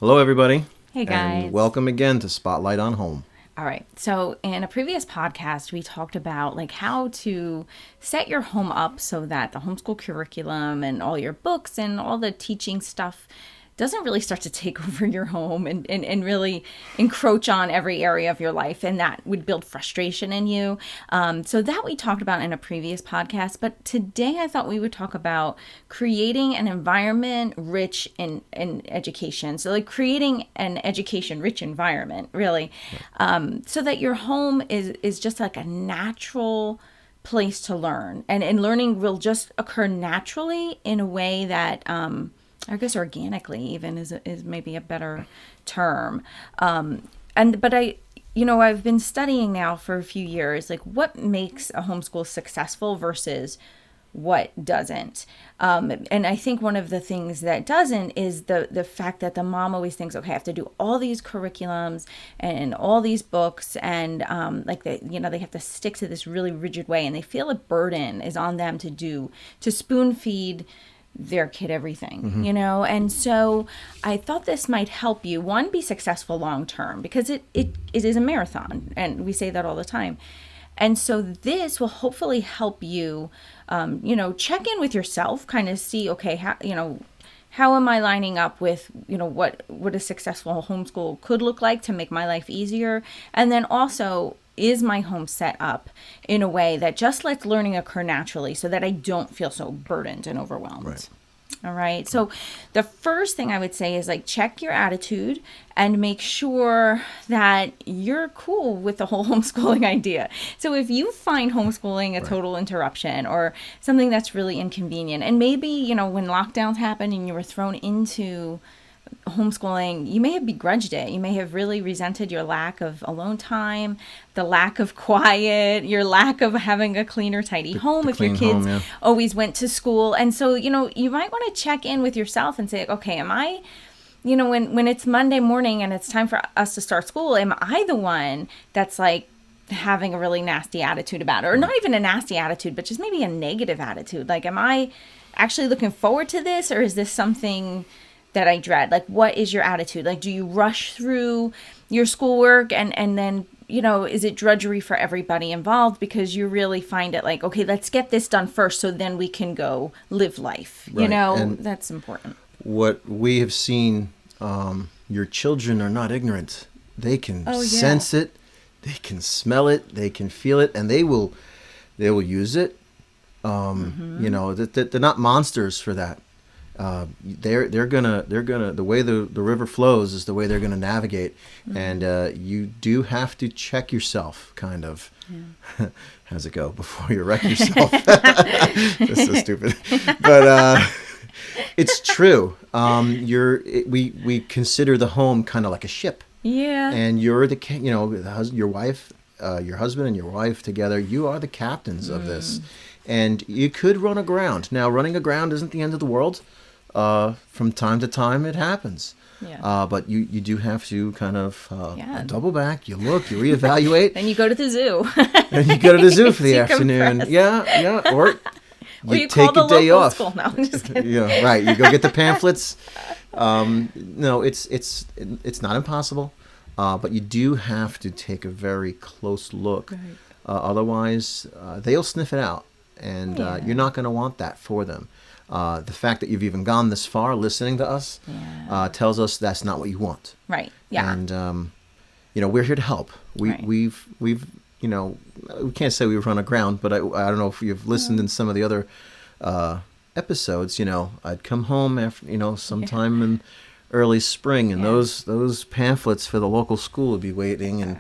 Hello, everybody. Hey, guys. And welcome again to Spotlight on Home. All right. So in a previous podcast, we talked about like how to set your home up so that the homeschool curriculum and all your books and all the teaching stuff doesn't really start to take over your home and really encroach on every area of your life. And that would build frustration in you. So that we talked about in a previous podcast. But today I thought we would talk about creating an environment rich in education. So like creating an education rich environment, really, so that your home is just like a natural place to learn. And learning will just occur naturally in a way that... I guess organically even is maybe a better term. But I've been studying now for a few years, like what makes a homeschool successful versus what doesn't. And I think one of the things that doesn't is the fact that the mom always thinks, okay, I have to do all these curriculums and all these books and they have to stick to this really rigid way, and they feel a burden is on them to spoon feed their kid everything, and so I thought this might help you, one, be successful long term, because it is a marathon, and we say that all the time. And so this will hopefully help you check in with yourself, kind of see, okay, how am I lining up with what a successful homeschool could look like to make my life easier, and then also, is my home set up in a way that just lets learning occur naturally so that I don't feel so burdened and overwhelmed? Right. All right. So the first thing I would say is like check your attitude and make sure that you're cool with the whole homeschooling idea. So if you find homeschooling a total interruption or something that's really inconvenient, and maybe, when lockdowns happened and you were thrown into homeschooling, you may have begrudged it. You may have really resented your lack of alone time, the lack of quiet, your lack of having a clean or tidy home if your kids always went to school. And so, you might want to check in with yourself and say, okay, am I, when it's Monday morning and it's time for us to start school, am I the one that's like having a really nasty attitude about it? Or not even a nasty attitude, but just maybe a negative attitude. Like, am I actually looking forward to this, or is this something that I dread? Like, what is your attitude? Like, do you rush through your schoolwork and then, is it drudgery for everybody involved because you really find it like, okay, let's get this done first so then we can go live life. Right. And that's important. what we have seen, your children are not ignorant. They can sense it, they can smell it, they can feel it, and they will use it. They're not monsters for that. They're gonna the way the river flows is the way they're gonna navigate, and you do have to check yourself, kind of. How's it go before you wreck yourself? That's so stupid, but it's true. We consider the home kind of like a ship. Yeah. And you're your wife, your husband and your wife together. You are the captains of this, and you could run aground. Now, running aground isn't the end of the world. From time to time, it happens. Yeah. But you do have to kind of double back. You look, you reevaluate. Then you go to the zoo. And you go to the zoo for the afternoon. Yeah. Or you take a day off. School. No, I'm just kidding. Yeah, right. You go get the pamphlets. No, it's not impossible, but you do have to take a very close look. Right. Otherwise, they'll sniff it out, and you're not going to want that for them. The fact that you've even gone this far listening to us tells us that's not what you want. Right. Yeah. And we're here to help. We've we can't say we've run aground, but I don't know if you've listened in some of the other episodes. I'd come home after sometime in early spring, and those pamphlets for the local school would be waiting, and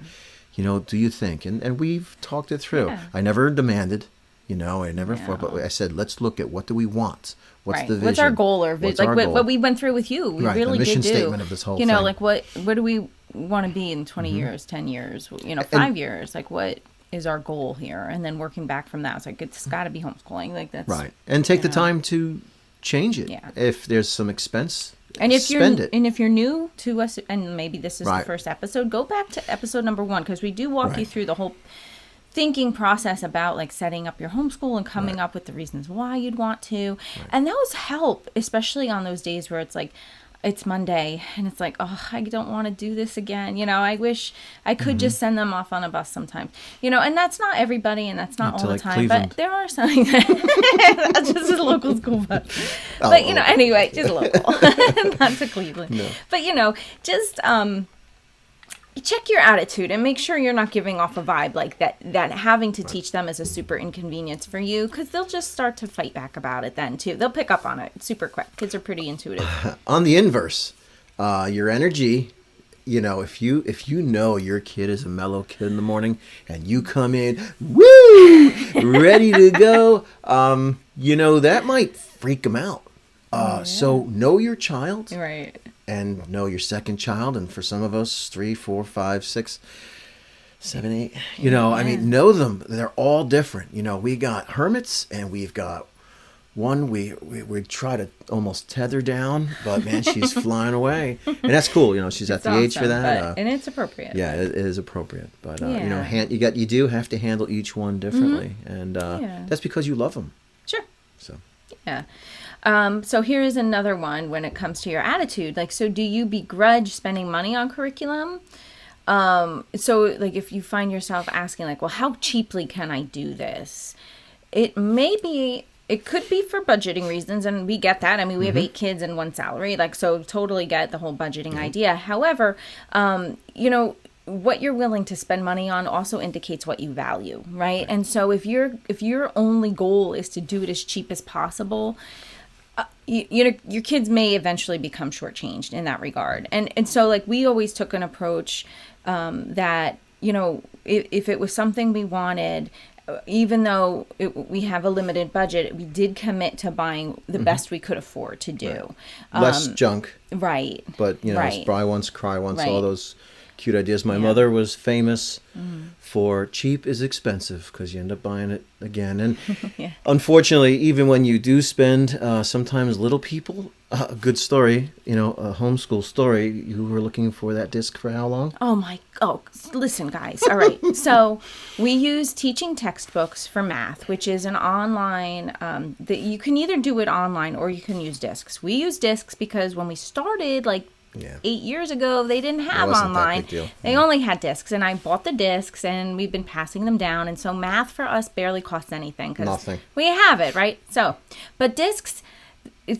do you think? And we've talked it through. Yeah. I never demanded. I never thought, but I said, let's look at what do we want? What's the vision? What's our goal or vision? Like what we went through with you. We really the mission did do. Statement of this whole thing. Like what do we want to be in 20 years, 10 years, 5 years? Like what is our goal here? And then working back from that, it's like, it's got to be homeschooling. Like that's right. And take the time to change it. Yeah. If there's some expense, and if spend it. And if you're new to us, and maybe this is the first episode, go back to episode number 1, because we do walk you through the whole thinking process about like setting up your homeschool and coming up with the reasons why you'd want to. And those help, especially on those days where it's like, it's Monday and it's like, oh, I don't want to do this again. I wish I could just send them off on a bus sometimes, and that's not everybody and that's not all the time, Cleveland. but there are some that's just a local school bus. But, anyway, just local, not to Cleveland. No. But, just, check your attitude and make sure you're not giving off a vibe like that having to teach them is a super inconvenience for you, because they'll just start to fight back about it then too. They'll pick up on it super quick. Kids are pretty intuitive. On the inverse, your energy, if you know your kid is a mellow kid in the morning and you come in, woo, ready to go, that might freak them out. So know your child. Right. And know your second child, and for some of us, 3, 4, 5, 6, 7, 8. Know them. They're all different. We got hermits, and we've got one we try to almost tether down, but man, she's flying away, and that's cool. She's at the age for that, and it's appropriate. Yeah, it is appropriate. But you do have to handle each one differently, and that's because you love them. Sure. So. Yeah. So here is another one when it comes to your attitude. So do you begrudge spending money on curriculum? So if you find yourself asking well, how cheaply can I do this? It could be for budgeting reasons, and we get that. I mean, we have 8 kids and 1 salary, so totally get the whole budgeting idea. However, what you're willing to spend money on also indicates what you value, right? And so if your only goal is to do it as cheap as possible, your kids may eventually become shortchanged in that regard. And so we always took an approach that, if it was something we wanted, even though we have a limited budget, we did commit to buying the best we could afford to do. Right. Less junk. Right. But, buy once, cry once, all those cute ideas. My mother was famous for cheap is expensive, because you end up buying it again. And unfortunately, even when you do spend, sometimes little people, a good story, a homeschool story, you were looking for that disc for how long? Listen, guys. All right. So we use teaching textbooks for math, which is an online, that you can either do it online or you can use discs. We use discs because when we started, 8 years ago, they didn't have online. They only had discs, and I bought the discs, and we've been passing them down. And so math for us barely costs anything because we have it, right? So, but discs,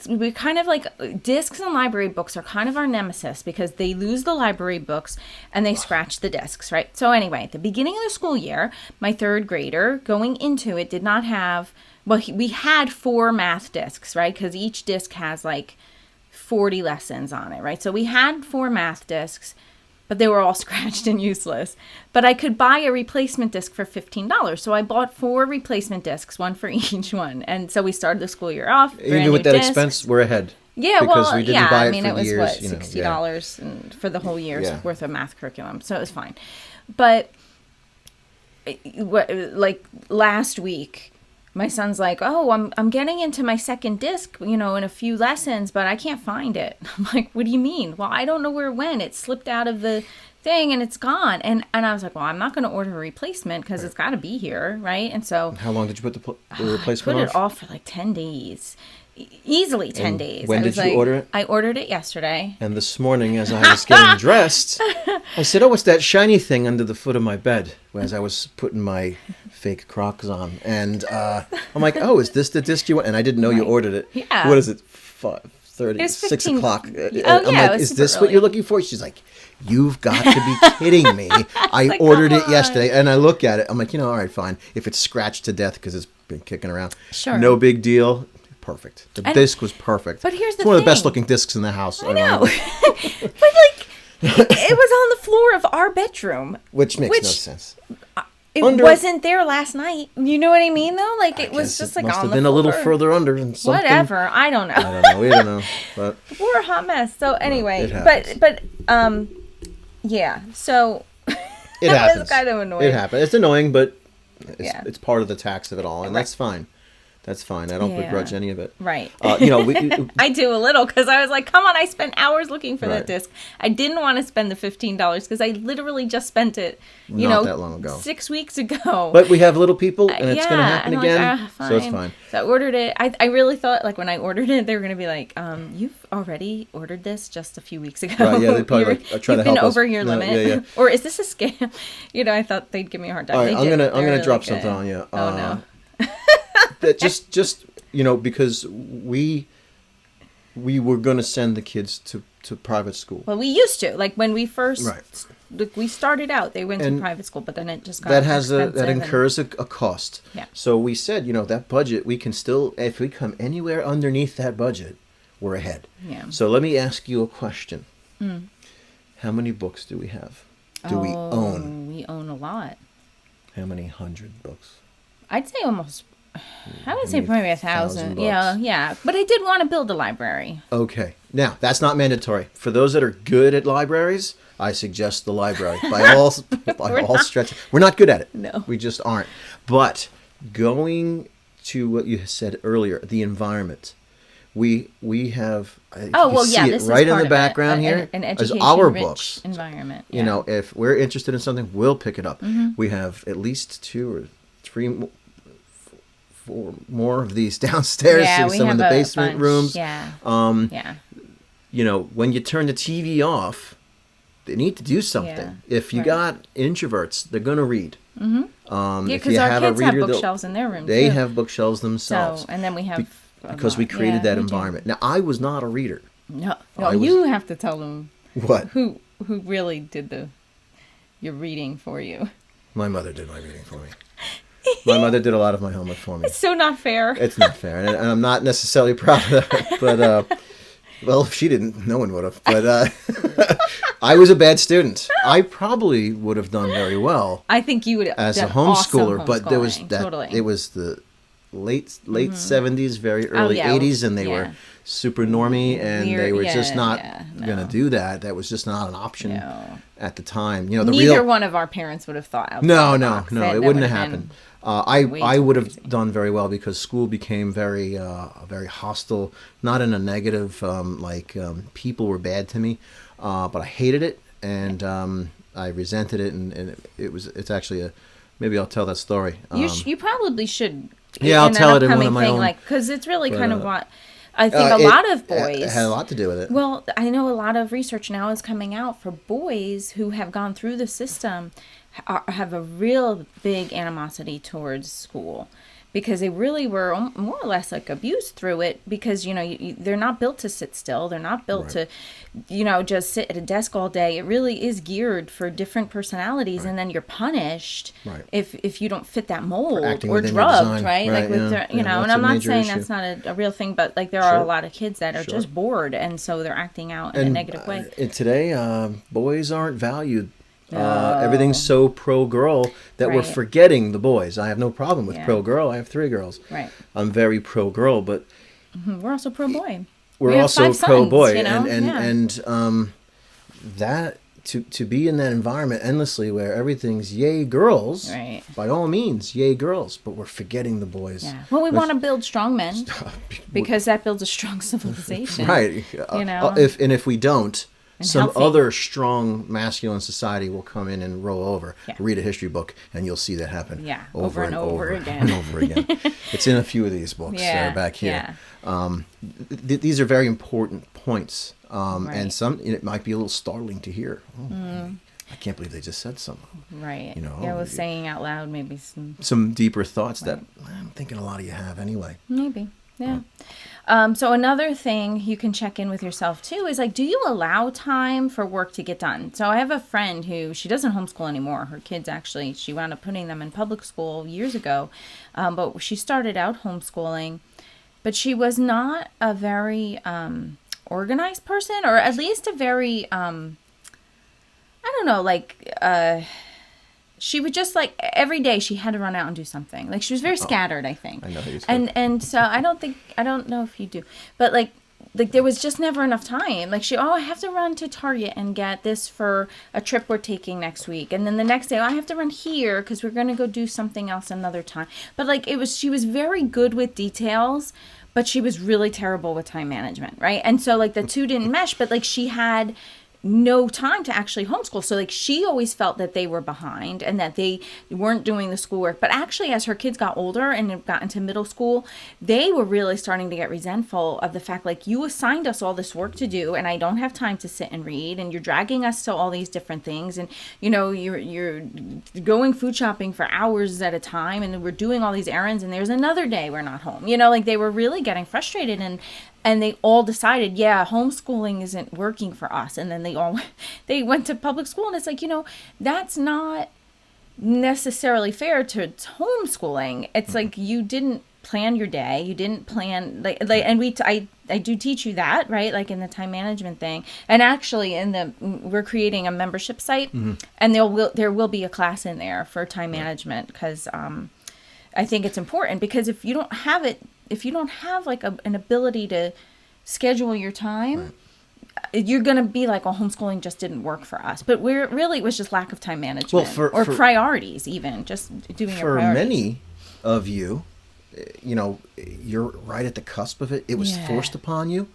we kind of discs and library books are kind of our nemesis, because they lose the library books and they scratch the discs, right? So anyway, at the beginning of the school year, my 3rd grader going into it did not have, we had 4 math discs, right? Because each disc has 40 lessons on it, right? So we had 4 math discs, but they were all scratched and useless. But I could buy a replacement disc for $15. So I bought 4 replacement discs, 1 for each one. And so we started the school year off. Even with that expense, we're ahead. Yeah, because we didn't buy it for was years, $60 for the whole year's worth of math curriculum. So it was fine. But last week, my son's I'm getting into my 2nd disc, in a few lessons, but I can't find it. I'm like, what do you mean? Well, I don't know where it went. It slipped out of the thing and it's gone. And I was like, well, I'm not going to order a replacement because it's got to be here, right? And so... How long did you put the replacement off? I put it off for 10 days. Easily 10 days. When did you order it? I ordered it yesterday. And this morning, as I was getting dressed, I said, what's that shiny thing under the foot of my bed? As I was putting my fake Crocs on. And I'm like, is this the disc you want? And I didn't know you ordered it. Yeah. What is it? 5:30, 6 o'clock. I'm like, is this what you're looking for? She's like, you've got to be kidding me. I ordered it yesterday. And I look at it. I'm like, all right, fine. If it's scratched to death because it's been kicking around. Sure. No big deal. Perfect. The disc was perfect. But here's it's one of the best looking discs in the house. I know. But it was on the floor of our bedroom. Which makes no sense. It wasn't there last night. You know what I mean, though? It was just on the floor. Must have been a little further under. And whatever. I don't know. I don't know. We don't know. But we're a hot mess. So anyway, yeah. So it happens. was kind of annoying. It happens. It's annoying, but it's part of the tax of it all, and that's fine. That's fine. I don't begrudge any of it. Right. I do a little because I was like, come on, I spent hours looking for Right. that disc. I didn't want to spend the $15 because I literally just spent it, Not that long ago. 6 weeks ago. But we have little people, and it's going to happen and again, fine. so it's fine. So I ordered it. I really thought, like, when I ordered it, they were going to be like, you've already ordered this just a few weeks ago. Right, yeah, they probably try to help us. You've been over your limit. Yeah. Or is this a scam? I thought they'd give me a hard time. All right, They I'm did. gonna They're drop really something good. on you. Oh, no. That just because we were going to send the kids to private school. Well, we used to. Like, when we first... Right. We started out, they went And to private school, but then it just got that incurs a cost. Yeah. So we said, that budget, we can still, if we come anywhere underneath that budget, we're ahead. Yeah. So let me ask you a question. How many books do we have? Do we own? We own a lot. How many hundred books? I'd say almost... I would say probably 1,000. 1,000 Yeah. But I did want to build a library. Okay. Now, that's not mandatory. For those that are good at libraries, I suggest the library by all stretches. We're not good at it. No. We just aren't. But going to what you said earlier, the environment. We have Oh, you well, see yeah, it this right is in part the of background it. here An as our education-rich books. environment. If we're interested in something, we'll pick it up. We have at least 2 or 3 4 more of these downstairs. Yeah, in we some have in the a basement bunch. rooms. Yeah. When you turn the TV off, they need to do something. Yeah, If you right. got introverts, they're going to read. Yeah, if because you our have a kids have reader, bookshelves in their room, they too. have bookshelves themselves. So, and then we have... because we created that we do. environment. Now, I was not a reader. No, I was- you have to tell them What? who really did your reading for you. My mother did my reading for me. My mother did a lot of my homework for me. It's so not fair. It's not fair, and I'm not necessarily proud of that. But well, if she didn't, no one would have. But I was a bad student. I probably would have done very well I think you would as a done homeschooler, awesome but there was homeschooling, that. totally. It was the late 70s, very early yeah, 80s, and they yeah. were super normie, and Weird, they were yeah, just not yeah, going to no. do that. That was just not an option No. at the time. The Neither real one of our parents would have thought outside no, the no, box. no. That It wouldn't would have been happened. I way would too have crazy. done very well because school became very very hostile, not in a negative people were bad to me, but I hated it and I resented it, and it's actually maybe I'll tell that story. You probably should. Yeah, I'll in an tell it in one upcoming of my thing, own- because it's really but, kind of what I think a lot of boys. It had a lot to do with it. Well, I know a lot of research now is coming out for boys who have gone through the system have a real big animosity towards school because they really were more or less like abused through it because, they're not built to sit still. They're not built to, just sit at a desk all day. It really is geared for different personalities. And then you're punished if you don't fit that mold acting or within your drugged, design. right? Right, Like with, yeah. and That's I'm a not major saying issue. that's not a real thing, but like there are a Sure. lot of kids that are just bored. And so they're acting out in a negative way. And today, boys aren't valued. Everything's so pro-girl that we're Right. forgetting the boys. I have no problem with Yeah. pro-girl. I have 3 girls. Right. I'm very pro-girl, but We're also pro-boy. we're We have also 5 sons, pro-boy. yeah. And that to be in that environment endlessly where everything's yay girls, Right. by all means, yay girls, but we're forgetting the boys. Yeah. Well, we want to build strong men because that builds a strong civilization. Right. If we don't, And some healthy. other strong masculine society will come in and roll over. Yeah. Read a history book, and you'll see that happen. Yeah, over and and over over again. and over again. It's in a few of these books that are back here. These are very important points, Right. and it might be a little startling to hear. Oh, I can't believe they just said something. Right. You know, Yeah, with saying out loud, maybe Some deeper thoughts that I'm thinking a lot of you have anyway. maybe. Yeah. So another thing you can check in with yourself too is like, do you allow time for work to get done? So I have a friend who she doesn't homeschool anymore. Her kids actually, she wound up putting them in public school years ago, but she started out homeschooling. But she was not a very organized person, or at least a very I don't know, she would just like every day she had to run out and do something. Like she was very scattered, I think. I know who you're talking And so I don't know if you do, but like like there was just never enough time. Like I have to run to Target and get this for a trip we're taking next week. And then the next day, I have to run here because we're going to go do something else another time. But like she was very good with details, but she was really terrible with time management, right? And so like the two didn't mesh, but like she had no time to actually homeschool. So like she always felt that they were behind and that they weren't doing the schoolwork. But actually, as her kids got older and got into middle school, they were really starting to get resentful of the fact, like, you assigned us all this work to do and I don't have time to sit and read, and you're dragging us to all these different things, and you know, you're going food shopping for hours at a time, and we're doing all these errands, and there's another day we're not home. You know, like they were really getting frustrated, and they all decided, yeah, homeschooling isn't working for us. And then they went to public school, and it's like, you know, that's not necessarily fair to homeschooling. It's like you didn't plan your day, you didn't plan and I do teach you that, right? Like in the time management thing, and actually we're creating a membership site, and there will be a class in there for time management, because I think it's important, because if you don't have it. If you don't have like an ability to schedule your time, you're going to be like, well, homeschooling just didn't work for us. But it was just lack of time management, or priorities, even just doing your priorities. For many of you, you know, you're right at the cusp of it. It was forced upon you.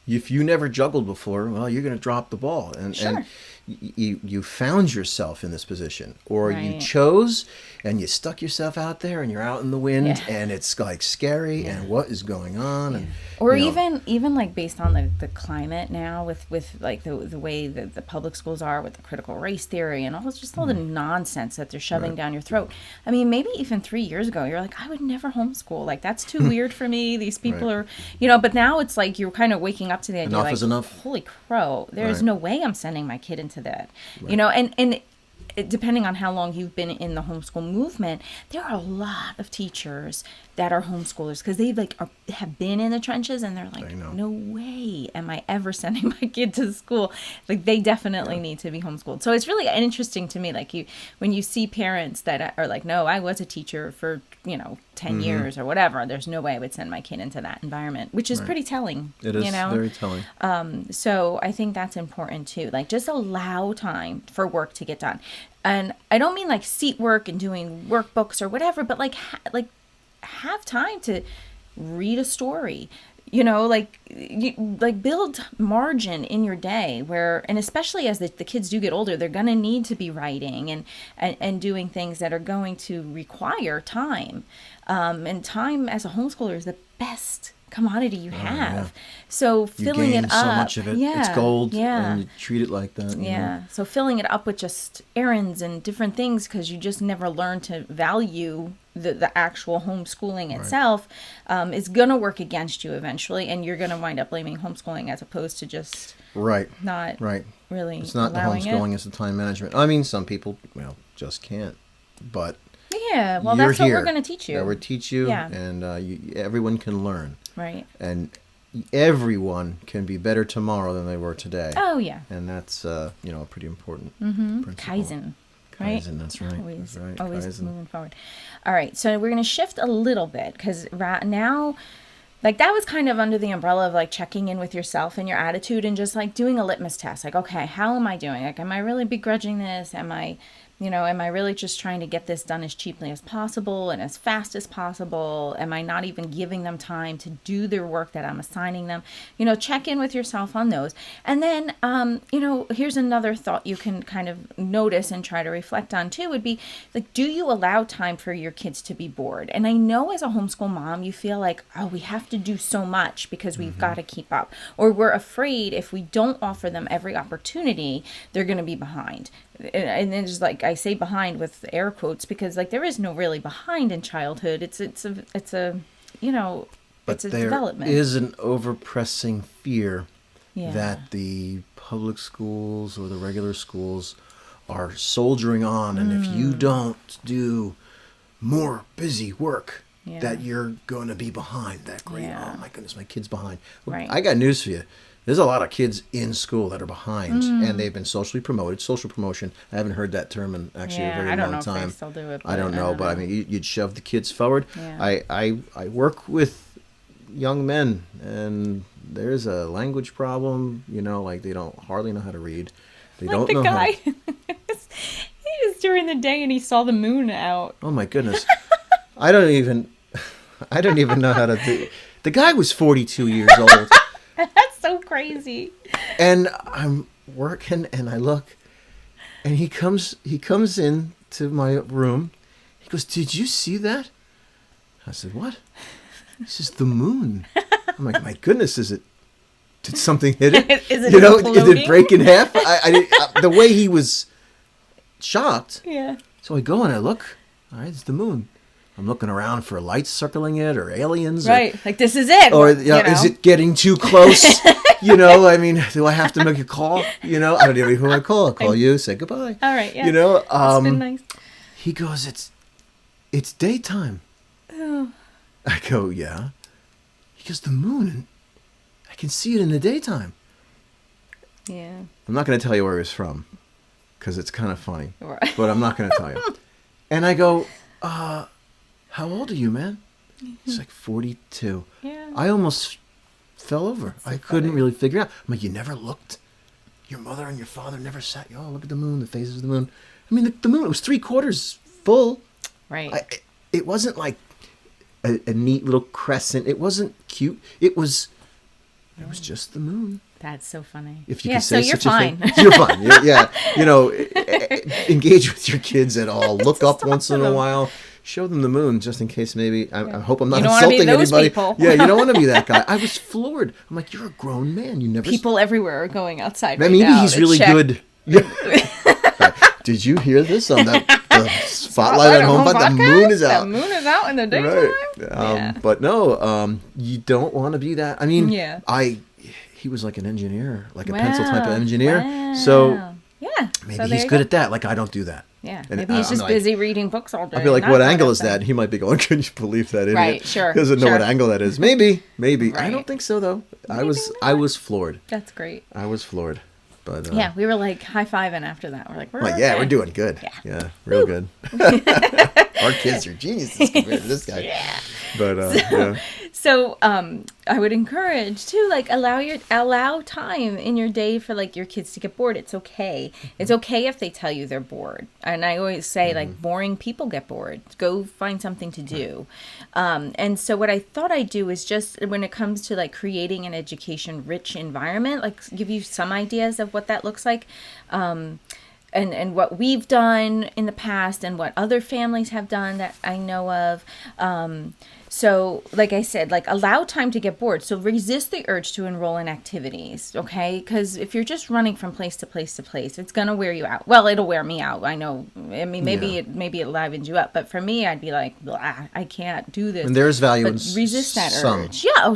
If you never juggled before, well, you're going to drop the ball. And you found yourself in this position, or you chose and you stuck yourself out there, and you're out in the wind, and it's like scary, and what is going on? And or even like based on the climate now with like the way that the public schools are, with the critical race theory and all the nonsense that they're shoving down your throat. I mean, maybe even 3 years ago, you're like, I would never homeschool. Like, that's too weird for me. These people are, you know, but now it's like you're kind of waking up to the idea, enough is enough. Holy crow, there's no way I'm sending my kid into that. You know, and depending on how long you've been in the homeschool movement, there are a lot of teachers that are homeschoolers, because they have been in the trenches, and they're like, no way am I ever sending my kid to school. Like, they definitely need to be homeschooled. So it's really interesting to me, like, when you see parents that are like, no, I was a teacher for 10 years or whatever, there's no way I would send my kid into that environment, which is pretty telling. It is very telling. So I think that's important too. Like, just allow time for work to get done. And I don't mean like seat work and doing workbooks or whatever, but like have time to read a story, like build margin in your day and especially as the kids do get older, they're going to need to be writing and doing things that are going to require time. And time as a homeschooler is the best commodity you have. So filling it up, so much of it, it's gold, and you treat it like that. You know? So filling it up with just errands and different things, because you just never learn to value the actual homeschooling itself, is gonna work against you eventually, and you're gonna wind up blaming homeschooling as opposed to just not really. It's not the homeschooling; it's the time management. I mean, some people just can't, but. Yeah, well, that's what we're going to teach you. Yeah, we're teach you, and everyone can learn. Right. And everyone can be better tomorrow than they were today. Oh, yeah. And that's, a pretty important principle. Kaizen, right? Kaizen, that's right. Always Kaizen. moving forward. All right, so we're going to shift a little bit, because right now, like, that was kind of under the umbrella of like checking in with yourself and your attitude, and just like doing a litmus test. Like, okay, how am I doing? Like, am I really begrudging this? Am I really just trying to get this done as cheaply as possible and as fast as possible? Am I not even giving them time to do their work that I'm assigning them? Check in with yourself on those. And then, here's another thought you can kind of notice and try to reflect on too, would be like, do you allow time for your kids to be bored? And I know as a homeschool mom, you feel like, oh, we have to do so much because we've got to keep up. Or we're afraid if we don't offer them every opportunity, they're going to be behind. And then just like I say behind with air quotes, because like there is no really behind in childhood. It's a development. There is an overpressing fear that the public schools or the regular schools are soldiering on, and if you don't do more busy work, that you're going to be behind that grade. Oh my goodness, my kid's behind. Right. I got news for you. There's a lot of kids in school that are behind, and they've been socially promoted. Social promotion. I haven't heard that term in actually a very long time. I don't know if they still do it. I don't know, but I mean, you'd shove the kids forward. Yeah. I work with young men, and there's a language problem. Like they don't hardly know how to read. They Like don't the know how. guy, he was during the day and he saw the moon out. Oh my goodness, I don't even know how to do. The guy was 42 years old. That's so crazy. And I'm working, and I look, and he comes in to my room. He goes, "Did you see that?" I said, "What?" He says, "The moon." I'm like, "My goodness, did something hit it? Is it Is imploding? it break in half?" The way he was shocked. Yeah. So I go and I look. All right, it's the moon. I'm looking around for lights circling it or aliens. Right. Like, this is it. Or is it getting too close? I mean, do I have to make a call? I don't even know who I call. I'll call you, say goodbye. All right, yeah. It's been nice. He goes, it's daytime. Oh. I go, yeah. He goes, the moon, I can see it in the daytime. Yeah. I'm not going to tell you where he was from, because it's kind of funny. Right. But I'm not going to tell you. And I go, how old are you, man? He's like 42. Yeah. I almost fell over. I couldn't really figure out. I'm like, you never looked? Your mother and your father never sat you? Oh, look at the moon, the phases of the moon. I mean, the moon, it was 3/4 full. Right. It wasn't like a neat little crescent. It wasn't cute. It was just the moon. That's so funny. If you could say so you're such a fine. thing. You're fine. Yeah. Engage with your kids at all. Look up once in a while. Show them the moon, just in case maybe. I hope I'm not insulting anybody. People. Yeah, you don't want to be that guy. I was floored. I'm like, you're a grown man. You never. People everywhere are going outside. Maybe now he's to really check. good. Did you hear this on the spotlight at home? But the moon is out. The moon is out in the daytime. Right. But no, you don't want to be that. I mean, he was like an engineer, like a pencil type of engineer. Wow. So yeah, maybe he's good at that. Like I don't do that. Yeah, And maybe he's just busy reading books all day. I'll be like, what angle is that? And he might be going, can you believe that idiot? Right, sure. Doesn't know what angle that is. Maybe. Right. I don't think so though. I was floored. That's great. I was floored. But yeah, we were like high-fiving after that. We're like, we're yeah, we're doing good. Yeah, real good. Our kids are geniuses compared to this guy. Yeah. But So I would encourage to like allow time in your day for like your kids to get bored. It's okay. It's okay if they tell you they're bored. And I always say like boring people get bored. Go find something to do. And so what I thought I'd do is just when it comes to like creating an education rich environment, like give you some ideas of what that looks like. And what we've done in the past and what other families have done that I know of. So like I said, like allow time to get bored. So resist the urge to enroll in activities, okay? Because if you're just running from place to place to place, it's going to wear you out. Well, it'll wear me out. I know. I mean, maybe it livens you up. But for me, I'd be like, I can't do this. And there's value in resist that urge. Yeah,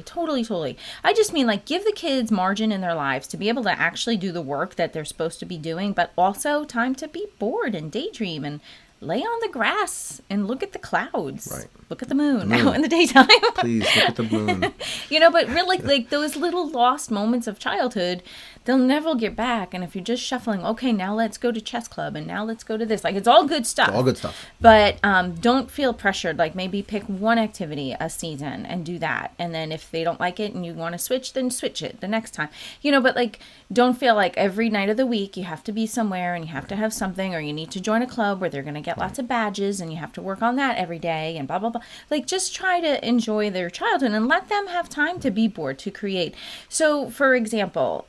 totally. I just mean like give the kids margin in their lives to be able to actually do the work that they're supposed to be doing, but also time to be bored and daydream and lay on the grass and look at the clouds. Right. Look at the moon out in the daytime. Please look at the moon. But really, like those little lost moments of childhood, they'll never get back. And if you're just shuffling, okay, now let's go to chess club and now let's go to this. Like it's all good stuff. All good stuff. But don't feel pressured. Like maybe pick one activity a season and do that. And then if they don't like it and you want to switch, then switch it the next time. But like don't feel like every night of the week you have to be somewhere and you have to have something, or you need to join a club where they're going to get lots of badges and you have to work on that every day and blah, blah, blah. Like just try to enjoy their childhood and let them have time to be bored, to create. So for example,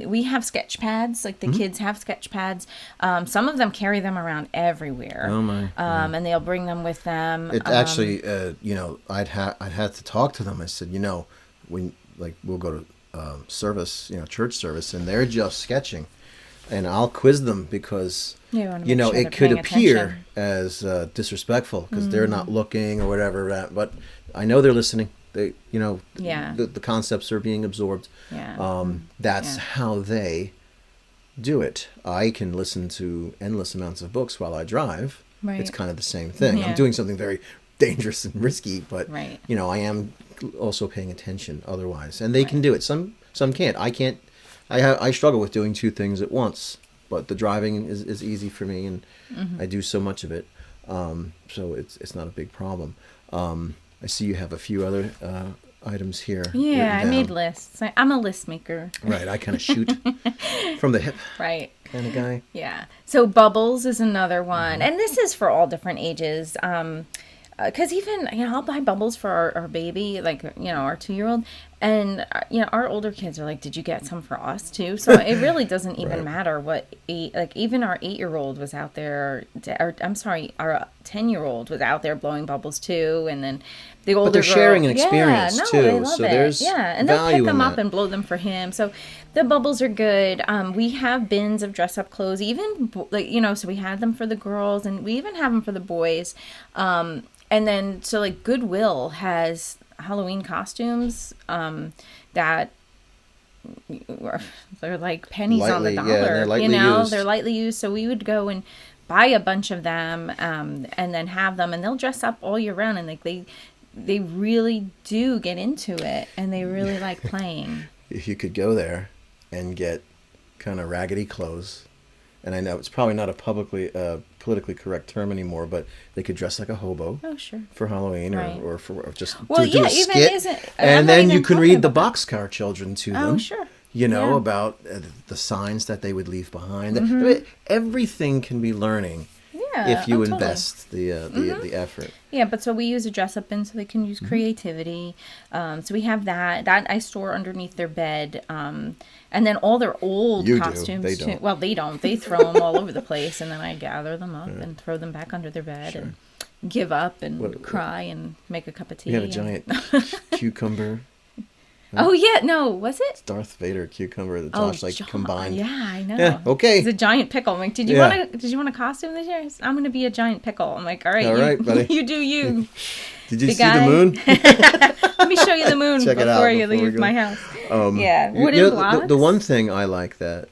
we have sketch pads, like the kids have sketch pads. Some of them carry them around everywhere. Oh my. And they'll bring them with them. It actually, I'd had to talk to them. I said, we'll go to service, church service, and they're just sketching, and I'll quiz them because it could appear as disrespectful because they're not looking or whatever. But I know they're listening. They, the concepts are being absorbed. Yeah. That's how they do it. I can listen to endless amounts of books while I drive. Right. It's kind of the same thing. Yeah. I'm doing something very dangerous and risky, but Right. I am also paying attention otherwise. And they can do it. Some can't. I can't. I struggle with doing two things at once. But the driving is easy for me, and I do so much of it, so it's not a big problem. I see you have a few other items here. Yeah, I written made down. lists. I'm a list maker. Right, I kind of shoot from the hip Right. kind of guy. Yeah. So bubbles is another one. And this is for all different ages. Because even, I'll buy bubbles for our baby, like, our 2-year-old. And, our older kids are like, did you get some for us too? So it really doesn't even Right. matter what, even our 8-year-old was out there, I'm sorry, our 10-year-old was out there blowing bubbles too. And then the older But they're girl, sharing an experience they too. love So it. there's and they'll value pick them in up that. and blow them for him. So the bubbles are good. We have bins of dress up clothes, even so we had them for the girls, and we even have them for the boys. And then so like Goodwill has Halloween costumes that they're like pennies on the Lightly, yeah, dollar. they're lightly used. They're lightly used. So we would go and buy a bunch of them, and then have them, and they'll dress up all year round, and like they really do get into it, and they really like playing. If you could go there and get kind of raggedy clothes, and I know it's probably not a politically correct term anymore, but they could dress like a hobo Oh, sure. for Halloween, Right. or just Well, do a yeah, even skit, isn't- I'm and not then even you can talking read the about boxcar children to Oh, them. sure. You know, Yeah. about the signs that they would leave behind. I mean, everything can be learning Yeah. if you oh, totally. invest the effort. Yeah, but so we use a dress up bin so they can use creativity. So we have that I store underneath their bed. And then all their old You do. costumes They too. don't. Well, they don't. They throw them all over the place, and then I gather them up and throw them back under their bed and give up and cry and make a cup of tea. We have a and- giant cucumber. Oh yeah, no, was it? Darth Vader cucumber that Josh combined. Yeah, I know. Yeah, okay. It's a giant pickle. I'm like, did you want a costume this year? I'm going to be a giant pickle. I'm like, all right, buddy. You do you. Did you Big see guy. the moon? Let me show you the moon Check it out before you before we leave go. my house. Yeah. Wooden blocks. The one thing I like that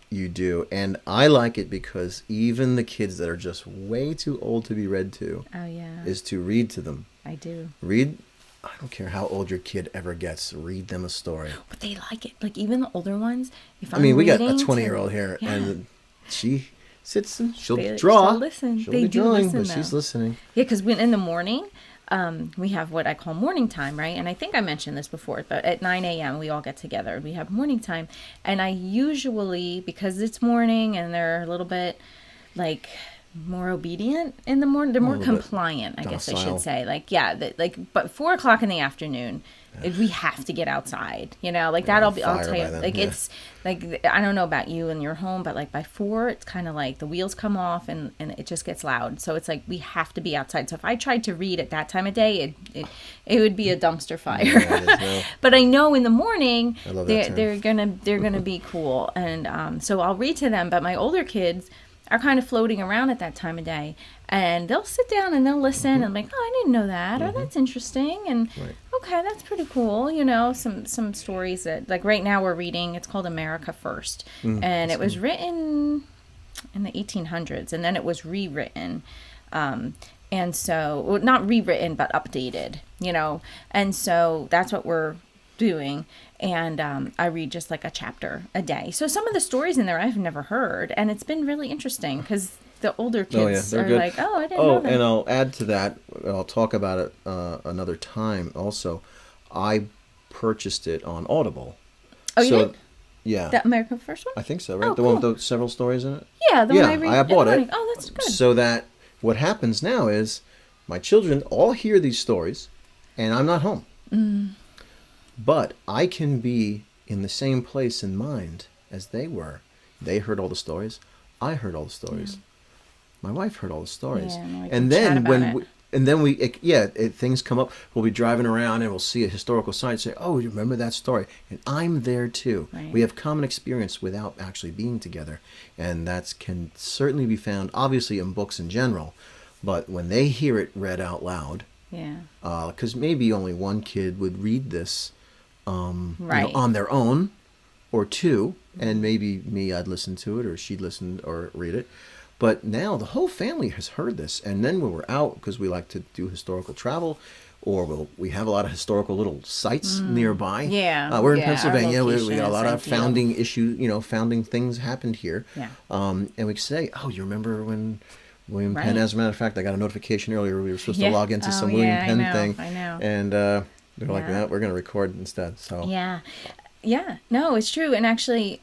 you do, and I like it because even the kids that are just way too old to be read to, Oh yeah, is to read to them. I do. Read. I don't care how old your kid ever gets. Read them a story. But they like it. Like even the older ones. If I mean, we got a reading to- 20-year-old here, Yeah. and she sits and she'll They- draw. she'll listen. She'll They be do drawing, listen, but she's though. listening. Yeah, because when in the morning, we have what I call morning time, right? And I think I mentioned this before, but at 9 a.m. we all get together. We have morning time, and I usually, because it's morning and they're a little bit like more obedient in the morning, they're more little bit compliant, I guess I docile. should say. Like but 4 o'clock in the afternoon. We have to get outside, like that. I'll fire tell you, by then, like yeah. it's like I don't know about you and your home, but like by 4, it's kind of like the wheels come off and it just gets loud. So it's like we have to be outside. So if I tried to read at that time of day, it would be a dumpster fire. Yeah, it is now. But I know in the morning I love that term. they're gonna be cool, and so I'll read to them. But my older kids are kind of floating around at that time of day, and they'll sit down and they'll listen and I'm like, oh, I didn't know that, or that's interesting, and Right. okay, that's pretty cool. Some stories that, like right now we're reading, it's called America First, and it was written in the 1800s, and then it was rewritten, and so well, not rewritten but updated, and so that's what we're doing. And I read just like a chapter a day. So some of the stories in there I've never heard, and it's been really interesting because the older kids they're are good. like, oh, I didn't know that. And I'll add to that. I'll talk about it another time. Also, I purchased it on Audible. Oh, you did? Yeah. The America First one? I think so, right? Oh, the one cool. with the several stories in it? Yeah, the one I read. I bought in the it. morning. Oh, that's good. So that what happens now is my children all hear these stories, and I'm not home. But I can be in the same place in mind as they were. They heard all the stories. I heard all the stories. My wife heard all the stories. Yeah, and we can and chat then about when it. things come up, we'll be driving around and we'll see a historical site and say, oh, you remember that story? And I'm there too. Right. We have common experience without actually being together. And that can certainly be found, obviously, in books in general. But when they hear it read out loud, Yeah. because maybe only one kid would read this Right. on their own, or two, and maybe me, I'd listen to it, or she'd listen or read it. But now the whole family has heard this, and then when we're out, because we like to do historical travel, or we have a lot of historical little sites nearby. Yeah, we're in yeah, our Pennsylvania. We location got a is lot of ideal. founding issues, founding things happened here. Yeah. And we could say, oh, you remember when William Right. Penn? As a matter of fact, I got a notification earlier. We were supposed Yeah. to log into Oh, some William yeah, I Penn know, thing. I know. And They're like, Yeah. no, we're going to record instead. So Yeah. Yeah. No, it's true. And actually,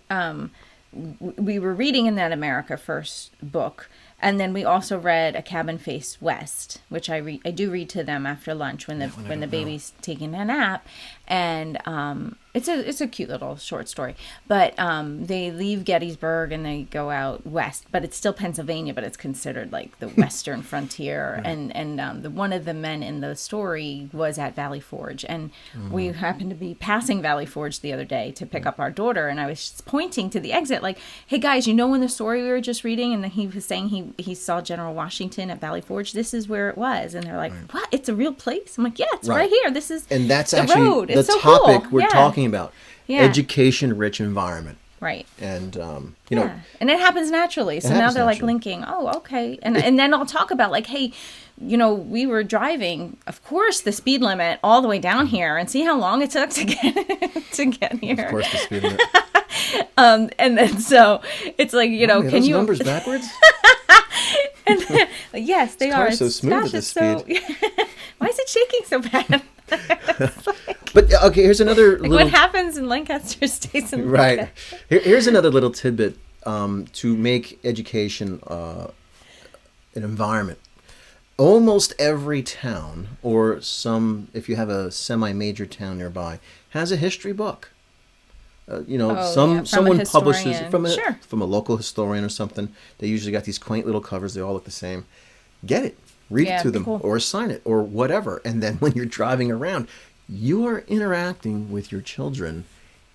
we were reading in that America First book, and then we also read A Cabin Faced West, which I do read to them after lunch when the baby's taking a nap, and it's a cute little short story. But they leave Gettysburg and they go out west, but it's still Pennsylvania, but it's considered like the western frontier. And one of the men in the story was at Valley Forge, and we happened to be passing Valley Forge the other day to pick up our daughter, and I was just pointing to the exit like, hey guys, in the story we were just reading, and then he was saying he saw General Washington at Valley Forge, this is where it was. And they're like, what, it's a real place? I'm like, yeah, it's right here, this is and that's the actually road. the It's so topic cool. we're talking about. Yeah. Education rich environment. Right. And and it happens naturally. So now they're like linking, oh, okay. And then I'll talk about like, hey, we were driving, of course, the speed limit all the way down here, and see how long it took to get here. Of course, the speed limit. And then so it's like, can those you numbers backwards? And then, yes, they are. Car's so smooth at this speed. Why is it shaking so bad? But okay, here's another little. What happens in Lancaster stays in right. Here's another little tidbit to make education an environment. Almost every town, or if you have a semi-major town nearby, has a history book. Someone publishes from a local historian or something. They usually got these quaint little covers. They all look the same. Get it, read it to them, or sign it, or whatever. And then when you're driving around, you are interacting with your children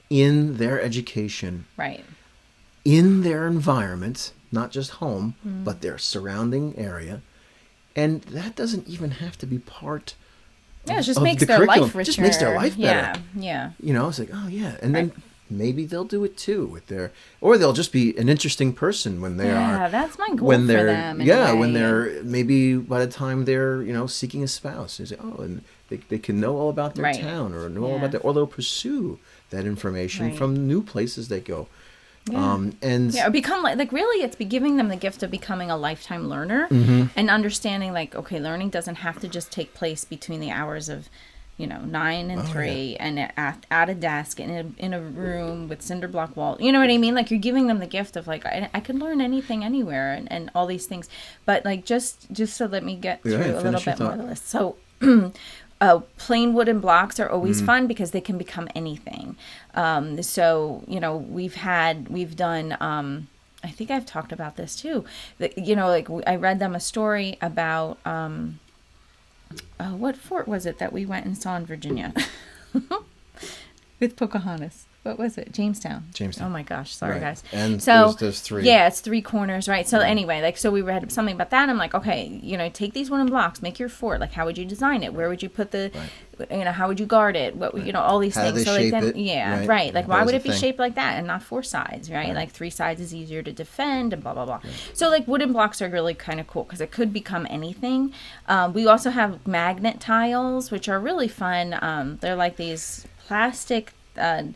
in their education, right, in their environment, not just home, but their surrounding area. And that doesn't even have to be part it just of makes the their curriculum. life richer. It just makes their life better. Yeah. It's like, oh yeah. And then maybe they'll do it too or they'll just be an interesting person when they are. Yeah, that's my goal when they're, for them. When they're maybe by the time they're, seeking a spouse. They say, and they can know all about their town or know all about or they'll pursue that information from new places they go. Yeah. Or become like really it's giving them the gift of becoming a lifetime learner and understanding like, okay, learning doesn't have to just take place between the hours of 9 and 3 and at a desk in a room with cinder block wall. You know what I mean? Like you're giving them the gift of like, I could learn anything anywhere and all these things. But like just so let me get through a little bit more of the list. So plain wooden blocks are always fun because they can become anything. So, we've done, I think I've talked about this too. I read them a story about, what fort was it that we went and saw in Virginia with Pocahontas? What was it? Jamestown. Oh my gosh. Sorry, guys. And so there's 3. Yeah, it's 3 corners, right? So anyway, so we read something about that. I'm like, okay, take these wooden blocks, make your fort. Like, how would you design it? Where would you put the, how would you guard it? What, all these how things. Do they shape it? Yeah, right. Like, why would it be shaped like that and not 4 sides, right? Like 3 sides is easier to defend and blah, blah, blah. So like wooden blocks are really kind of cool because it could become anything. We also have magnet tiles, which are really fun. They're like these plastic wooden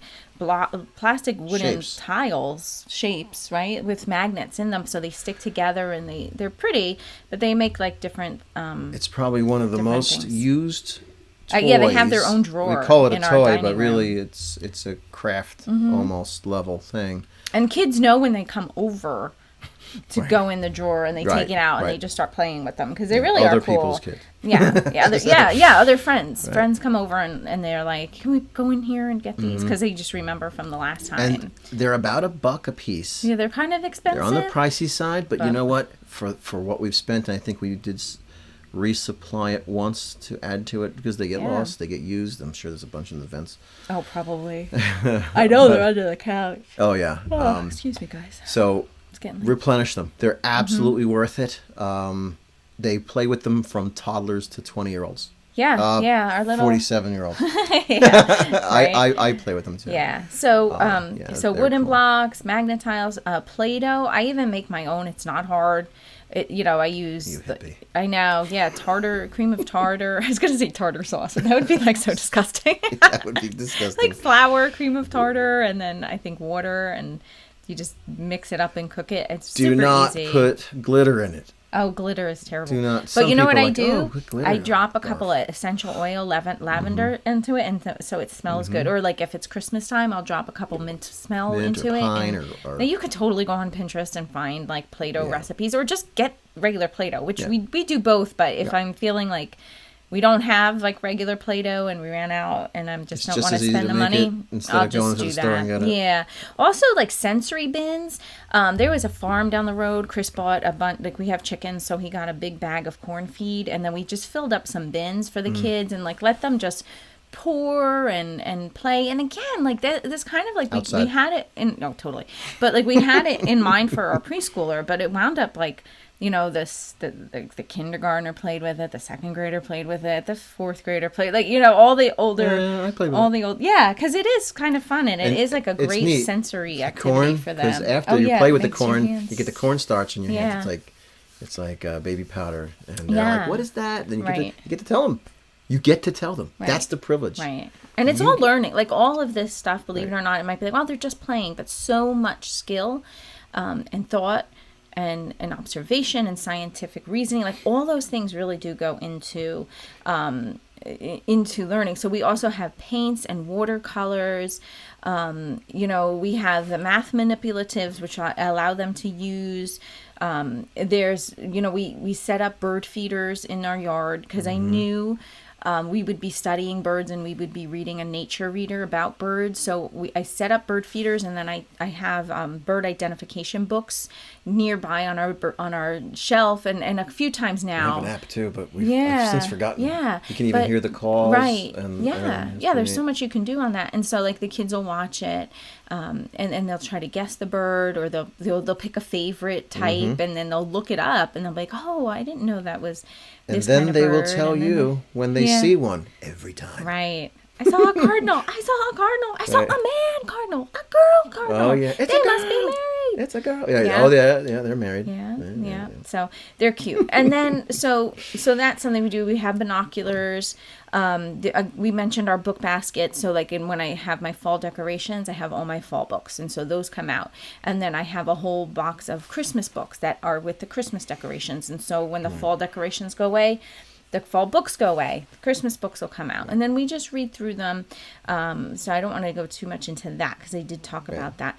shapes, right, with magnets in them, so they stick together and they're pretty, but they make like different. It's probably one of the most used. Toys. Yeah, they have their own drawer. We call it a toy, but room. Really, it's a craft almost level thing. And kids know when they come over to go in the drawer and they take it out and they just start playing with them because they really are cool. Other people's kids. Other friends. Right. Friends come over and they're like, "Can we go in here and get these?" Because they just remember from the last time. And they're about $1 a piece. Yeah, they're kind of expensive. They're on the pricey side, but you know what? For what we've spent, I think we did resupply it once to add to it because they get lost, they get used. I'm sure there's a bunch in the vents. Oh, probably. I know they're under the couch. Oh yeah. Excuse me, guys. So replenish them. They're absolutely worth it. They play with them from toddlers to 20-year-olds. Our little 47-year-olds. I play with them too. Yeah. So wooden blocks, magnet tiles, Play-Doh. I even make my own. It's not hard. I use. I know. Yeah, cream of tartar. I was gonna say tartar sauce, but that would be like so disgusting. That would be disgusting. Like flour, cream of tartar, and then I think water, and you just mix it up and cook it. It's super easy. Do not put glitter in it. Oh, glitter is terrible. Do not. But Some you know what people I are like, do? "Oh, put glitter." I drop a Barf. couple of essential oil, lavender into it, and so it smells good. Or like if it's Christmas time, I'll drop a couple mint smell Mint into or it. pine And or now you could totally go on Pinterest and find like Play-Doh Yeah. recipes, or just get regular Play-Doh, which Yeah. we do both. But if Yeah. I'm feeling like we don't have like regular Play-Doh and we ran out and I'm just It's don't just want to as easy spend to the make money, it instead I'll of going just to do the store and that. get it. Yeah. Also like sensory bins. There was a farm down the road. Chris bought a bunch, like we have chickens, so he got a big bag of corn feed, and then we just filled up some bins for the kids and like let them just pour and play. And again, like this kind of like we Outside. had it in, no, totally, but like we had it in mind for our preschooler, but it wound up like, you know, the kindergartner played with it, the second grader played with it, the fourth grader played, like, you know, all the older, Yeah, I played with all it. the old, yeah, because it is kind of fun and it And is like a it's great neat. sensory activity Corn, for because them. after Oh, you yeah, play it with the makes your corn, hands- you get the cornstarch in your hands. Yeah. It's like baby powder, and they're Yeah. like, "What is that?" Then Right. you get to tell them. You get to tell them. Right. That's the privilege. Right. And it's all learning. Like all of this stuff, believe it or not, it might be like, well, they're just playing, but so much skill and thought and observation and scientific reasoning, like all those things really do go into learning. So we also have paints and watercolors. You know, we have the math manipulatives, which allow them to use. There's, you know, we set up bird feeders in our yard because I knew we would be studying birds and we would be reading a nature reader about birds. So I set up bird feeders, and then I have bird identification books nearby on our shelf, and a few times We now. have an app too, but I've since forgotten. Yeah. You can even But- hear the calls. Right. And yeah. everything. It's Yeah. There's pretty so neat. much you can do on that. And so like the kids will watch it, and they'll try to guess the bird, or they'll pick a favorite type, and then they'll look it up, and they'll be like, oh, I didn't know that was And this then kind of they will bird. tell And then you when they Yeah. see one every time. Right. I saw a cardinal. I saw a cardinal. I saw Right. a man cardinal. A girl cardinal. Oh yeah, it's They a girl. must be married. It's a girl. Yeah. Yeah. Oh yeah. Yeah. They're married. Yeah. So they're cute. And then so that's something we do. We have binoculars. We mentioned our book basket. So like when I have my fall decorations, I have all my fall books, and so those come out. And then I have a whole box of Christmas books that are with the Christmas decorations. And so when the fall decorations go away, the fall books go away. The Christmas books will come out, and then we just read through them. So I don't want to go too much into that because I did talk about that.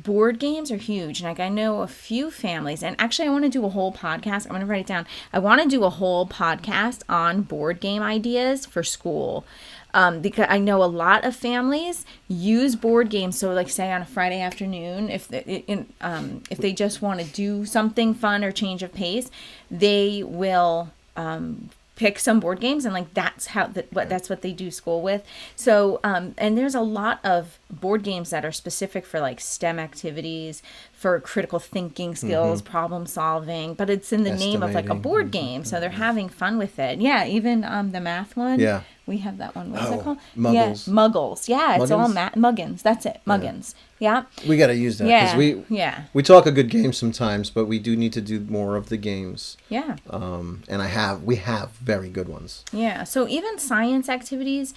Board games are huge. Like I know a few families, and actually I want to do a whole podcast. I'm going to write it down. I want to do a whole podcast on board game ideas for school. Because I know a lot of families use board games. So, like, say on a Friday afternoon, if they just want to do something fun or change of pace, they will pick some board games, and like that's what they do school with. So and there's a lot of board games that are specific for like STEM activities, for critical thinking skills, problem solving, but it's in the name of like a Estimating. board game, so they're having fun with it. Yeah, even the math one. Yeah. We have that one. What is it called? Muggles. Yeah, Muggles. Yeah, it's all Muggins? Muggins. That's it. Muggins. Yeah. We got to use that because Yeah. we talk a good game sometimes, but we do need to do more of the games. Yeah. And we have very good ones. Yeah. So even science activities,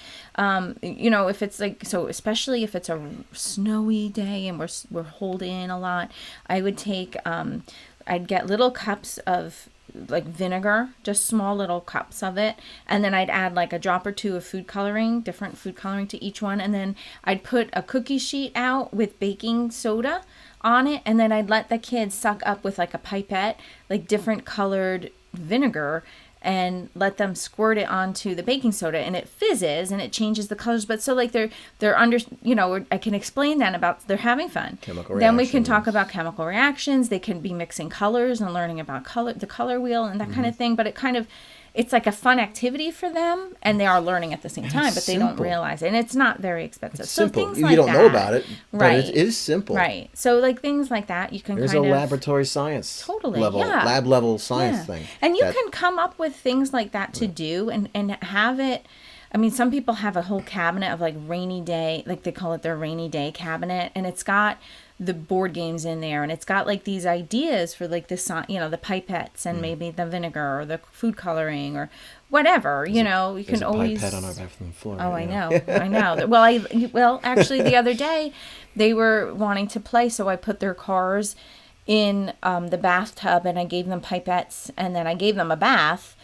you know, if it's like, so especially if it's a snowy day and we're holed in a lot, I would take, I'd get little cups of like vinegar, just small little cups of it, and then I'd add like a drop or two of food coloring, different food coloring to each one, and then I'd put a cookie sheet out with baking soda on it, and then I'd let the kids suck up with like a pipette like different colored vinegar and let them squirt it onto the baking soda, and it fizzes and it changes the colors. But so like they're under, you know, I can explain that about they're having fun. Chemical Then we can reactions. talk about chemical reactions. They can be mixing colors and learning about the color wheel and that kind of thing. But it's like a fun activity for them, and they are learning at the same time, but they don't simple. realize it. And it's not very expensive. It's so simple. things You like don't that, know about it, but right? it is simple. Right. So like things like that, you can There's kind a of laboratory science Totally, level, yeah. lab level science yeah. thing. And you that- can come up with things like that to do and have it. I mean, some people have a whole cabinet of like rainy day, like they call it their rainy day cabinet, and it's got the board games in there, and it's got like these ideas for like the, you know, the pipettes and maybe the vinegar or the food coloring or whatever, you know, you There's can a always. pipette on our bathroom floor. Oh, right I now. know. I know. Well, actually, the other day they were wanting to play, so I put their cars in the bathtub, and I gave them pipettes, and then I gave them a bath.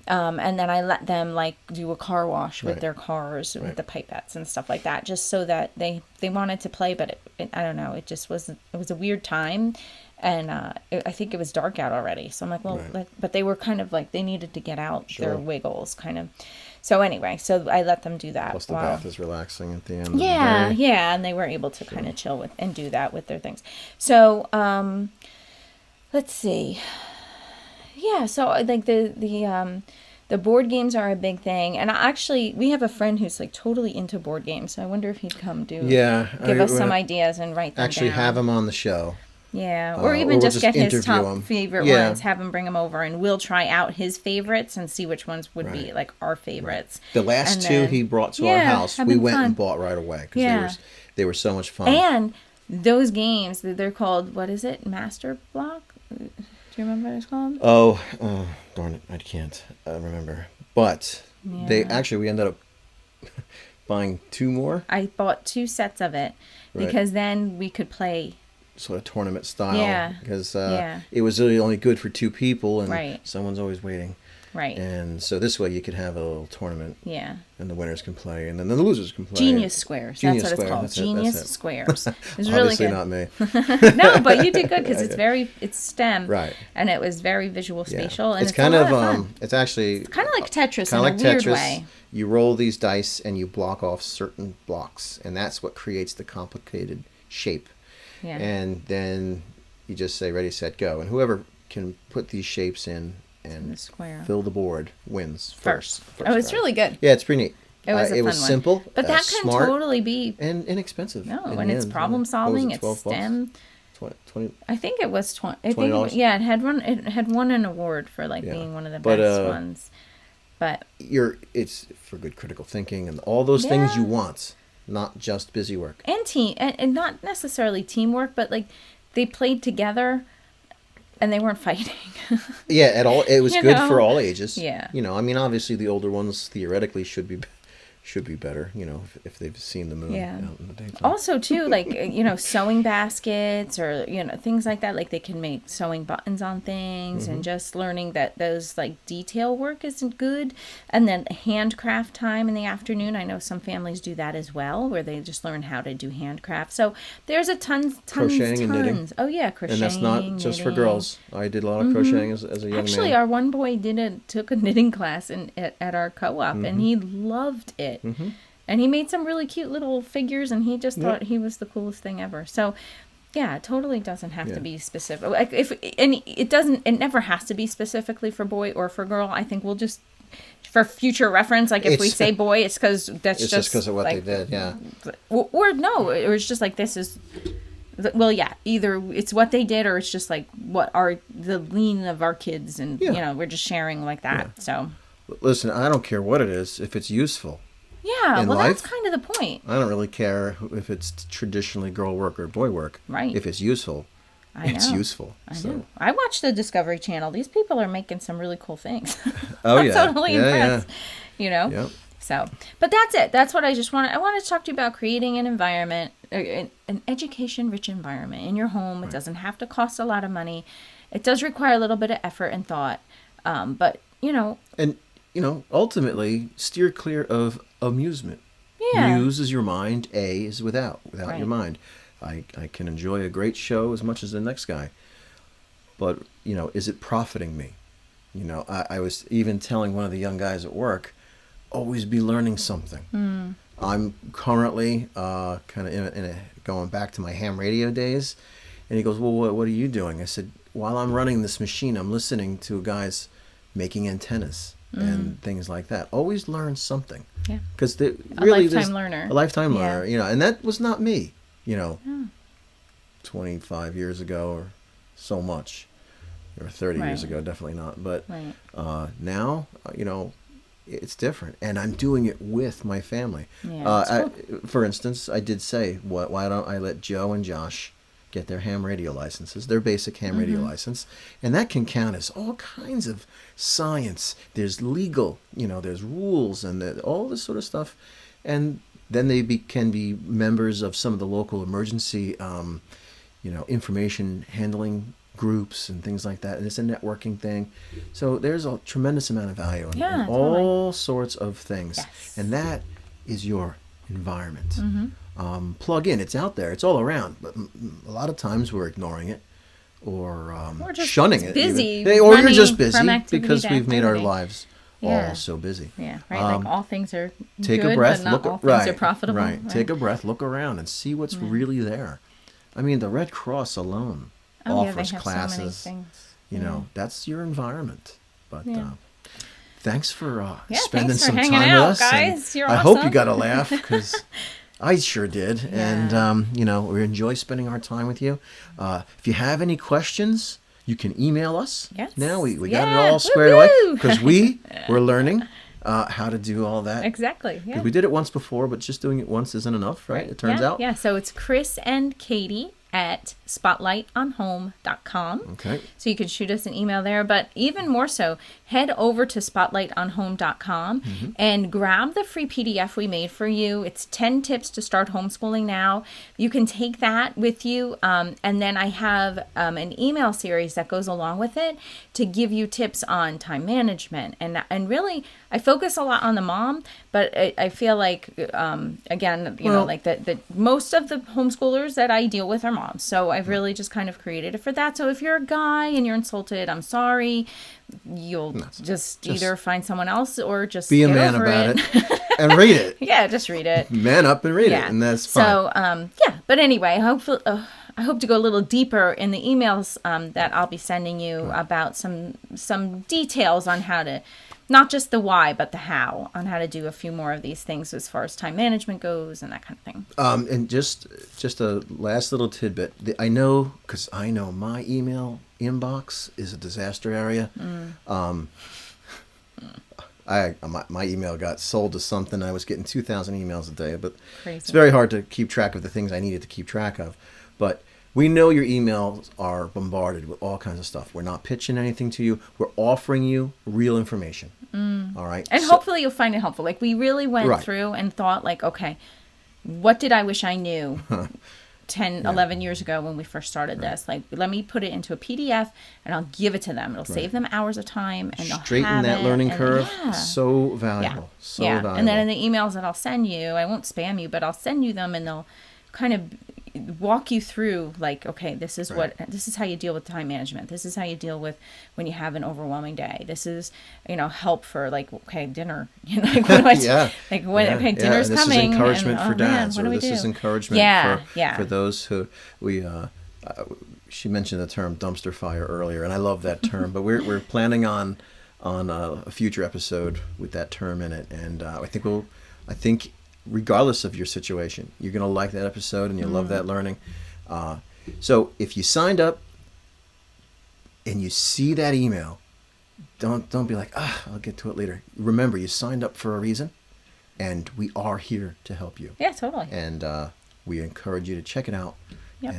And then I let them like do a car wash with their cars with the pipettes and stuff like that, just so that they wanted to play. But I don't know, it just was a weird time, and I think it was dark out already. So I'm like, well, but they were kind of like they needed to get out their wiggles, kind of. So anyway, so I let them do that. Plus the bath is relaxing at the end of the day. Yeah, and they were able to kind of chill with and do that with their things. So let's see. Yeah, so like the board games are a big thing, and we have a friend who's like totally into board games. So I wonder if he'd come give us some ideas and write them actually down. have him on the show. Yeah, or even just get his top favorite Yeah. ones, have him bring them over, and we'll try out his favorites and see which ones would be like our favorites. The last two he brought to our house, we went and bought right away because they were so much fun. And those games, they're called, what is it, Master Block? Do you remember what it's called? Oh, darn it, I can't remember. But we ended up buying 2 more. I bought 2 sets of it because then we could play sort of tournament style. Yeah. Because it was really only good for 2 people, and someone's always waiting. Right. And so this way you could have a little tournament. Yeah. And the winners can play, and then the losers can play. Genius Squares. That's what it's called. Genius Squares. It's really Obviously good. not me. No, but you did good because it's STEM. Right. And it was very visual spatial. And it's kind a of lot fun. It's actually kind of like Tetris in a weird way. You roll these dice and you block off certain blocks, and that's what creates the complicated shape. Yeah. And then you just say ready, set, go, and whoever can put these shapes in and fill the board wins first. Oh, it's really good. Yeah, it's pretty neat. It was a fun one. Simple, but that can smart, totally be and inexpensive. No, and it's problem solving. It's STEM. 20. I think it was $20. It had won an award for being one of the best ones. But it's for good critical thinking and all those things you want, not just busy work. And not necessarily teamwork, but like they played together. And they weren't fighting. Yeah, at all. It was good for all ages. Yeah. I mean, obviously the older ones theoretically should be better, if they've seen the moon out in the daytime. Also, too, sewing baskets or, things like that. Like they can make sewing buttons on things and just learning that those detail work isn't good. And then handcraft time in the afternoon. I know some families do that as well, where they just learn how to do handcraft. So there's tons. Crocheting and knitting. Oh, yeah, crocheting. And that's not just for girls. I did a lot of crocheting as a young man. Actually, our one boy took a knitting class at our co-op, and he loved it. Mm-hmm. And he made some really cute little figures, and he just thought he was the coolest thing ever. So, yeah, it totally doesn't have to be specific. It never has to be specifically for boy or for girl. I think we'll just, for future reference, if we say boy, it's because it's just because of what they did, yeah. Or it's just this is. Well, yeah, either it's what they did or it's just what the lean of our kids, and we're just sharing like that. Yeah. So listen, I don't care what it is if it's useful. Yeah, well, that's kind of the point. I don't really care if it's traditionally girl work or boy work. Right. If it's useful, it's useful. I know. I watch the Discovery Channel. These people are making some really cool things. Oh, I'm totally impressed. Yep. So, but that's it. That's what I wanted to talk to you about, creating an environment, an education-rich environment in your home. It doesn't have to cost a lot of money. It does require a little bit of effort and thought. But, And, ultimately, steer clear of amusement. Yeah. Muse is your mind. A is without your mind. I can enjoy a great show as much as the next guy. But, is it profiting me? I was even telling one of the young guys at work, always be learning something. I'm currently kind of going back to my ham radio days. And he goes, well, what are you doing? I said, while I'm running this machine, I'm listening to guys making antennas and things like that. Always learn something. Yeah. Because a lifetime learner. A lifetime learner, and that was not me, 25 years ago or so much. Or 30 years ago, definitely not. But now, it's different. And I'm doing it with my family. Yeah, for instance, I did say, why don't I let Joe and Josh get their ham radio licenses, their basic ham radio license, and that can count as all kinds of science. There's legal, there's rules and all this sort of stuff, and then they can be members of some of the local emergency information handling groups and things like that. And it's a networking thing. So there's a tremendous amount of value in all sorts of things. Yes. And that is your environment. Plug in. It's out there. It's all around. But a lot of times we're ignoring it or just shunning it. Busy. Or you're just busy because we've made our activity. lives all so busy. Yeah, right. Like all things are take good, a breath. but not all things are profitable. Right. Take a breath. Look around and see what's really there. I mean, the Red Cross alone offers they have classes. So many things. You know, that's your environment. But thanks for thanks spending for some hanging time out, with us. guys. You're I awesome. hope you got a laugh because I sure did. And, we enjoy spending our time with you. If you have any questions, you can email us. Yes. Now we got it all squared away because we're learning how to do all that. Exactly. Yeah. Because we did it once before, but just doing it once isn't enough, right? It turns out. Yeah. So it's Chris and Katie at spotlightonhome.com. Okay. So you can shoot us an email there. But even more so, head over to spotlightonhome.com and grab the free PDF we made for you. It's 10 tips to start homeschooling now. You can take that with you. And then I have an email series that goes along with it to give you tips on time management. And really, I focus a lot on the mom, but I feel like, again, like the most of the homeschoolers that I deal with are moms. So I've really just kind of created it for that. So if you're a guy and you're insulted, I'm sorry. You'll just either find someone else or just be a get man over about it and read it. Yeah, just read it. Man up and read it, and that's fine. So, but anyway, hopefully, I hope to go a little deeper in the emails that I'll be sending you about some details on how to, not just the why, but the how, on how to do a few more of these things as far as time management goes and that kind of thing. And just a last little tidbit. I know my email inbox is a disaster area. My email got sold to something. I was getting 2,000 emails a day, but Crazy. It's very hard to keep track of the things I needed to keep track of. But we know your emails are bombarded with all kinds of stuff. We're not pitching anything to you. We're offering you real information. All right. And hopefully you'll find it helpful. Like we really went through and thought like, okay, what did I wish I knew 10, 11 years ago when we first started this? Like, let me put it into a PDF and I'll give it to them. It'll save them hours of time and they'll straighten have that it. learning And, curve. So valuable. So valuable. And then in the emails that I'll send you, I won't spam you, but I'll send you them and they'll kind of walk you through like, okay, this is how you deal with time management. This is how you deal with when you have an overwhelming day. This is, help for like, okay, dinner, like what do I do? Like when, okay, dinner's and this coming. Is encouragement and, for dads, man, or this is encouragement for those who she mentioned the term dumpster fire earlier, and I love that term, but we're planning on a future episode with that term in it. And I think regardless of your situation, you're going to like that episode and you'll love that learning. So if you signed up and you see that email, don't be like, I'll get to it later. Remember, you signed up for a reason, and we are here to help you. Yeah, totally. And we encourage you to check it out. Yep.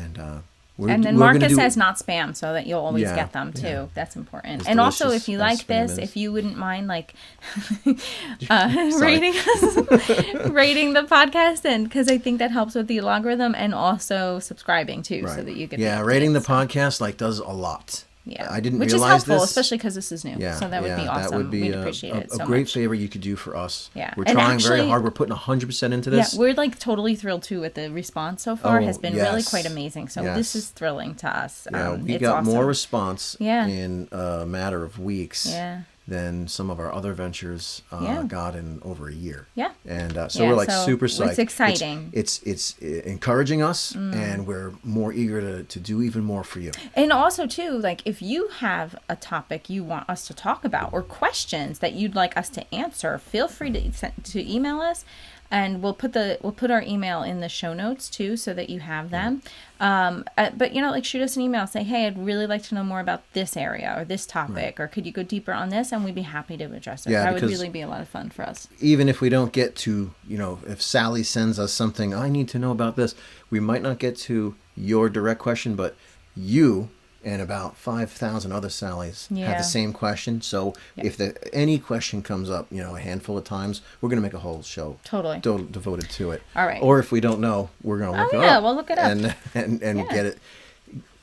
And then Marcus says not spam, so that you'll always get them too. Yeah. That's important. It's and also, if you like this, if you wouldn't mind rating the podcast, and because I think that helps with the algorithm, and also subscribing too, so that you get rating the podcast does a lot. Yeah, I didn't which realize is helpful, this. especially because this is new. Yeah, so that would be awesome. That would be We'd appreciate it so a great much. favor you could do for us. Yeah, we're trying very hard. We're putting 100% into this. Yeah, we're like totally thrilled too with the response so far. Has been really quite amazing. So this is thrilling to us. Yeah, we got awesome. more response in a matter of weeks. Than some of our other ventures got in over a year. Yeah. And so we're super psyched. It's exciting. It's encouraging us, and we're more eager to do even more for you. And also too, like if you have a topic you want us to talk about or questions that you'd like us to answer, feel free to email us. And we'll put our email in the show notes too, so that you have them. But shoot us an email. Say, hey, I'd really like to know more about this area or this topic, or could you go deeper on this? And we'd be happy to address it. Yeah, that would really be a lot of fun for us. Even if we don't get to, if Sally sends us something, I need to know about this. We might not get to your direct question, but you and about 5,000 other Sallys have the same question. So if any question comes up, a handful of times, we're going to make a whole show devoted to it. All right. Or if we don't know, we're going to look it up. Yeah, we'll look it up. And get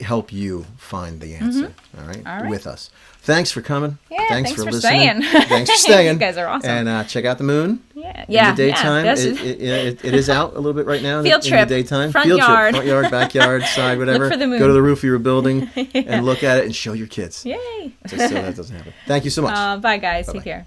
help you find the answer. All right? With us. Thanks for coming. Yeah, thanks for listening. staying. Thanks for staying. You guys are awesome. And check out the moon. Yeah. In the daytime. It is out a little bit right now. Field trip. In the daytime. Front Field yard. Trip. Front yard, backyard, side, whatever. Look for the moon. Go to the roof of your building and look at it and show your kids. Yay. So that doesn't happen. Thank you so much. Bye, guys. Bye-bye. Take care.